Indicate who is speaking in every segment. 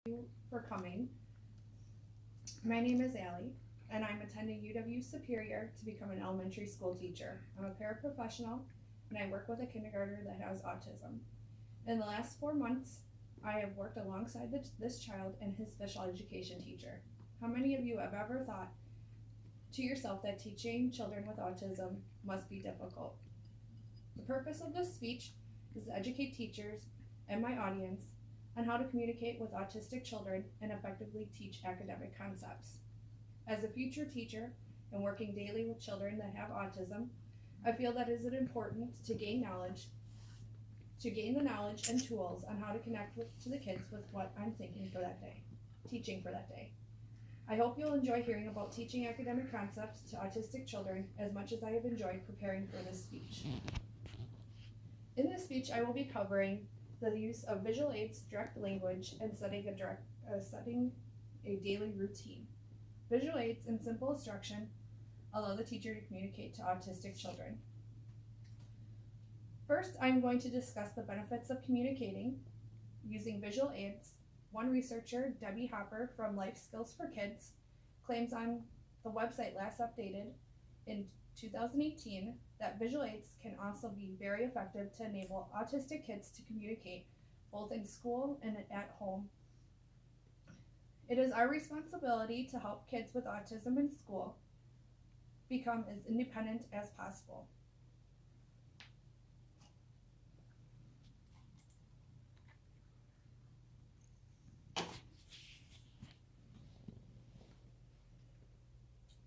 Speaker 1: you for coming. My name is Allie, and I'm attending UW Superior to become an elementary school teacher. I'm a paraprofessional, and I work with a kindergartner that has autism. In the last 4 months, I have worked alongside this child and his special education teacher. How many of you have ever thought to yourself that teaching children with autism must be difficult? The purpose of this speech is to educate teachers and my audience on how to communicate with autistic children and effectively teach academic concepts. As a future teacher and working daily with children that have autism, I feel that it is important to gain the knowledge and tools on how to connect to the kids with what I'm teaching for that day. I hope you'll enjoy hearing about teaching academic concepts to autistic children as much as I have enjoyed preparing for this speech. In this speech, I will be covering the use of visual aids, direct language, and setting a daily routine. Visual aids and simple instruction allow the teacher to communicate to autistic children. First, I'm going to discuss the benefits of communicating using visual aids. One researcher, Debbie Hopper from Life Skills for Kids, claims on the website last updated in 2018 that visual aids can also be very effective to enable autistic kids to communicate both in school and at home. It is our responsibility to help kids with autism in school become as independent as possible.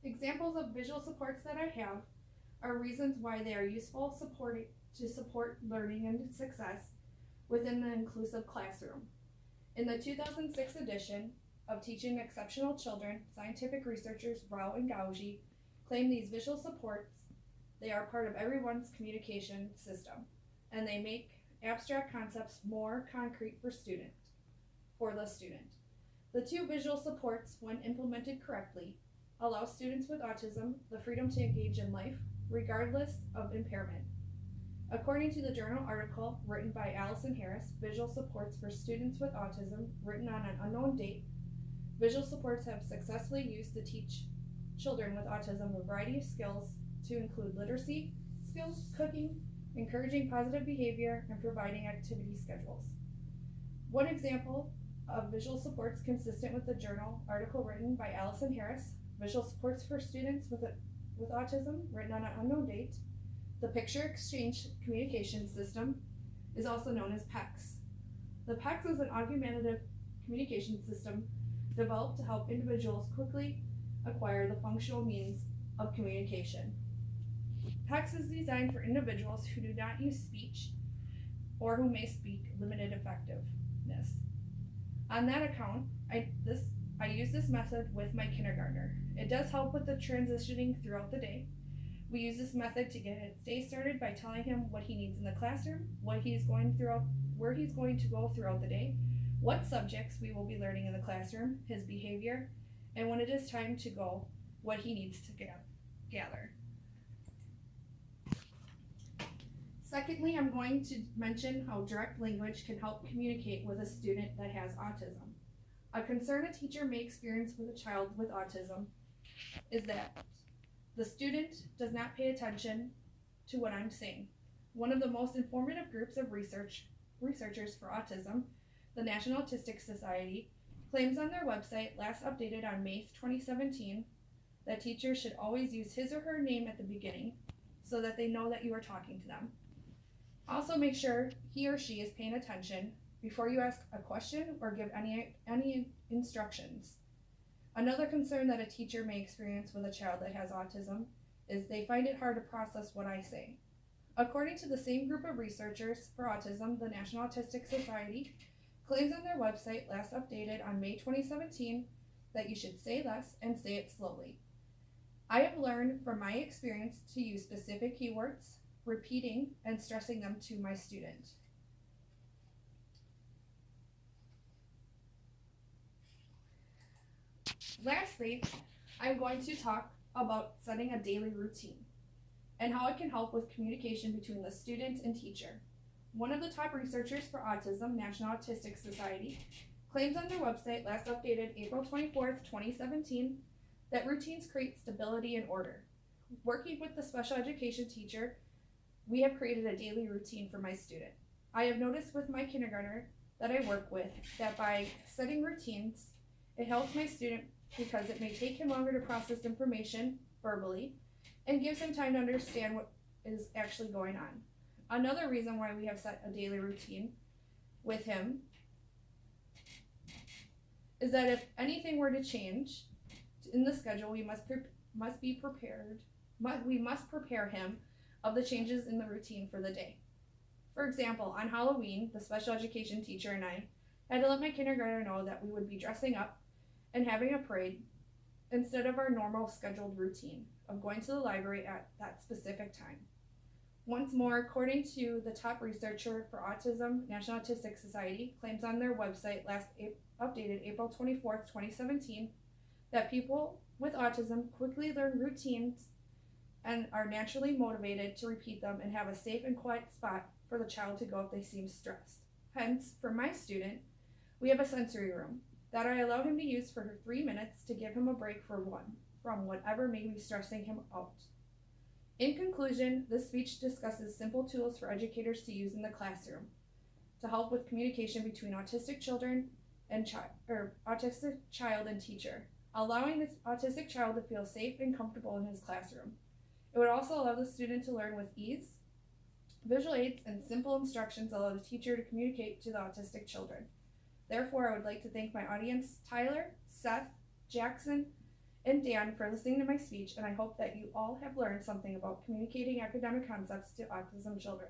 Speaker 1: Examples of visual supports that I have are reasons why they are useful to support learning and success within the inclusive classroom. In the 2006 edition of Teaching Exceptional Children, scientific researchers Rao and Gauji claim these visual supports, they are part of everyone's communication system, and they make abstract concepts more concrete for the student. The two visual supports, when implemented correctly, allow students with autism the freedom to engage in life regardless of impairment. According to the journal article written by Allison Harris, Visual Supports for Students with Autism, written on an unknown date, visual supports have successfully used to teach children with autism a variety of skills to include literacy skills, cooking, encouraging positive behavior, and providing activity schedules. One example of visual supports consistent with the journal article written by Allison Harris, Visual Supports for Students with Autism, written on an unknown date. The Picture Exchange Communication System is also known as PECS. The PECS is an augmentative communication system developed to help individuals quickly acquire the functional means of communication. PECS is designed for individuals who do not use speech or who may speak limited effectiveness. On that account, I use this method with my kindergartner. It does help with the transitioning throughout the day. We use this method to get his day started by telling him what he needs in the classroom, where he's going to go throughout the day, what subjects we will be learning in the classroom, his behavior, and when it is time to go, what he needs to gather. Secondly, I'm going to mention how direct language can help communicate with a student that has autism. A concern a teacher may experience with a child with autism is that the student does not pay attention to what I'm saying. One of the most informative groups of researchers for autism, the National Autistic Society, claims on their website, last updated on May 2017, that teachers should always use his or her name at the beginning so that they know that you are talking to them. Also make sure he or she is paying attention before you ask a question or give any instructions. Another concern that a teacher may experience with a child that has autism is they find it hard to process what I say. According to the same group of researchers for autism, the National Autistic Society claims on their website, last updated on May 2017, that you should say less and say it slowly. I have learned from my experience to use specific keywords, repeating and stressing them to my student. Lastly, I'm going to talk about setting a daily routine and how it can help with communication between the student and teacher. One of the top researchers for autism, National Autistic Society, claims on their website, last updated April 24th, 2017, that routines create stability and order. Working with the special education teacher, we have created a daily routine for my student. I have noticed with my kindergartner that I work with that by setting routines, it helps my student because it may take him longer to process information verbally and gives him time to understand what is actually going on. Another reason why we have set a daily routine with him is that if anything were to change in the schedule, we must prepare him of the changes in the routine for the day. For example, on Halloween, the special education teacher and I had to let my kindergartner know that we would be dressing up and having a parade instead of our normal scheduled routine of going to the library at that specific time. Once more, according to the top researcher for autism, National Autistic Society, claims on their website last updated April 24th, 2017, that people with autism quickly learn routines and are naturally motivated to repeat them and have a safe and quiet spot for the child to go if they seem stressed. Hence, for my student, we have a sensory room that I allow him to use for 3 minutes to give him a break from whatever may be stressing him out. In conclusion, this speech discusses simple tools for educators to use in the classroom to help with communication between autistic children and autistic child and teacher, allowing the autistic child to feel safe and comfortable in his classroom. It would also allow the student to learn with ease. Visual aids and simple instructions allow the teacher to communicate to the autistic children. Therefore, I would like to thank my audience, Tyler, Seth, Jackson, and Dan, for listening to my speech, and I hope that you all have learned something about communicating academic concepts to autism children.